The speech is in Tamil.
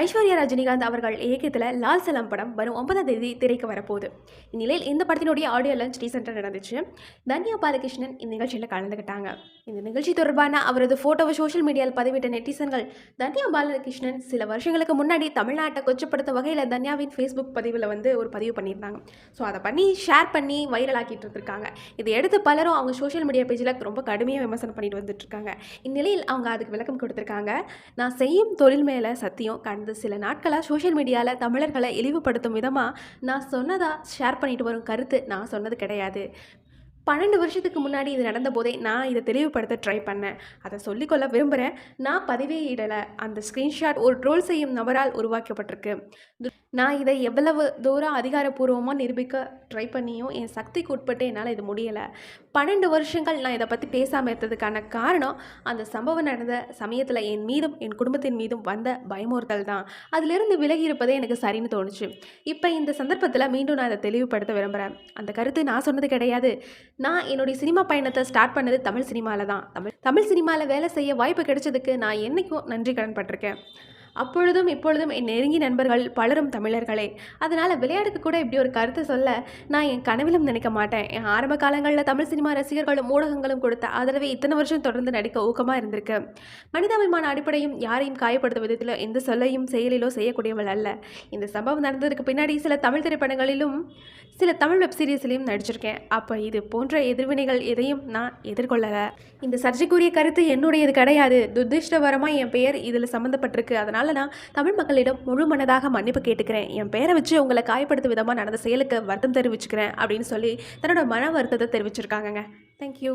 ஐஸ்வர்யா ரஜினிகாந்த் அவர்கள் இயக்கத்தில் லால் சலாம் படம் வரும் 9ஆம் தேதி திரைக்கு வரப்போகுது. இந்நிலையில் இந்த படத்தினுடைய ஆடியோ லான்ச் ரீசெண்டாக நடந்துச்சு. தன்யா பாலகிருஷ்ணன் இந்த நிகழ்ச்சியில் கலந்துக்கிட்டாங்க. இந்த நிகழ்ச்சி தொடர்பான அவரது ஃபோட்டோவை சோஷியல் மீடியாவில் பதிவிட்ட நெட்டிசன்கள், தன்யா பாலகிருஷ்ணன் சில வருஷங்களுக்கு முன்னாடி தமிழ்நாட்டை கொச்சப்படுத்த வகையில் தன்யாவின் ஃபேஸ்புக் பதிவில் ஒரு பதிவு பண்ணியிருந்தாங்க. ஸோ அதை ஷேர் பண்ணி வைரல் ஆக்கிட்டு இருக்காங்க. இதை எடுத்து பலரும் அவங்க சோஷியல் மீடியா பேஜில் ரொம்ப கடுமையாக விமர்சனம் பண்ணிட்டு வந்துட்டுருக்காங்க. இந்நிலையில் அவங்க அதுக்கு விளக்கம் கொடுத்துருக்காங்க. நான் செய்யும் தொழில் மேலே சத்தியம், சில நாட்களாக சோஷியல் மீடியாவில் தமிழர்களை இழிவுபடுத்தும் விதமாக நான் சொன்னதாக ஷேர் பண்ணிட்டு வரும் கருத்து நான் சொன்னது கிடையாது. 12 வருஷத்துக்கு முன்னாடி இது நடந்த போதே நான் இதை தெளிவுபடுத்த ட்ரை பண்ணேன். அதை சொல்லிக்கொள்ள விரும்புகிறேன். நான் பதிவே இடலை. அந்த ஸ்க்ரீன்ஷாட் ஒரு ட்ரோல் செய்யும் நபரால் உருவாக்கப்பட்டிருக்கு. நான் இதை எவ்வளவு தூரம் அதிகாரப்பூர்வமாக நிரூபிக்க ட்ரை பண்ணியும் என் சக்திக்கு உட்பட்டு என்னால் இது முடியலை. 12 வருஷங்கள் நான் இதை பற்றி பேசாமல் இருந்ததுக்கான காரணம் அந்த சம்பவம் நடந்த சமயத்தில் என் மீதும் என் குடும்பத்தின் மீதும் வந்த பயமுறுத்தல் தான். அதிலிருந்து விலகி இருப்பதே எனக்கு சரின்னு தோணுச்சு. இப்போ இந்த சந்தர்ப்பத்தில் மீண்டும் நான் அதை தெளிவுபடுத்த விரும்புகிறேன். அந்த கருத்து நான் சொன்னது கிடையாது. நான் என்னுடைய சினிமா பயணத்தை ஸ்டார்ட் பண்ணது தமிழ் சினிமாவில் தான். தமிழ் சினிமாவில் வேலை செய்ய வாய்ப்பு கிடைச்சதுக்கு நான் என்றைக்கும் நன்றி கடன் பட்டிருக்கேன். அப்பொழுதும் இப்பொழுதும் என் நெருங்கிய நண்பர்கள் பலரும் தமிழர்களே. அதனால் விளையாட்டுக்கு கூட இப்படி ஒரு கருத்து சொல்ல நான் என் கனவிலும் நினைக்க மாட்டேன். என் ஆரம்ப காலங்களில் தமிழ் சினிமா ரசிகர்களும் ஊடகங்களும் கொடுத்த ஆதரவை இத்தனை வருஷம் தொடர்ந்து நடிக்க ஊக்கமாக இருந்திருக்கு. மனிதாபிமான அடிப்படையும் யாரையும் காயப்படுத்தும் விதத்தில் எந்த சொல்லையும் செயலிலோ செய்யக்கூடியவள் அல்ல. இந்த சம்பவம் நடந்ததுக்கு பின்னாடி சில தமிழ் திரைப்படங்களிலும் சில தமிழ் வெப்சீரிஸ்லையும் நடிச்சிருக்கேன். அப்போ இது போன்ற எதிர்வினைகள் எதையும் நான் எதிர்கொள்ளலை. இந்த சர்ச்சைக்குரிய கருத்து என்னுடையது கிடையாது. துரதிர்ஷ்டவரமாக என் பெயர் இதில் சம்மந்தப்பட்டிருக்கு. அதனால் நான் தமிழ் மக்களிடம் முழு மனதாக மன்னிப்பு கேட்டுக்கிறேன். என் பேரை வச்சு உங்களை காயப்படுத்தும் விதமாக நடந்த செயலுக்கு வருத்தம் தெரிவிச்சுக்கிறேன் அப்படின்னு சொல்லி தன்னோட மன வருத்தத்தை தெரிவிச்சிருக்காங்கங்க. தேங்க்யூ.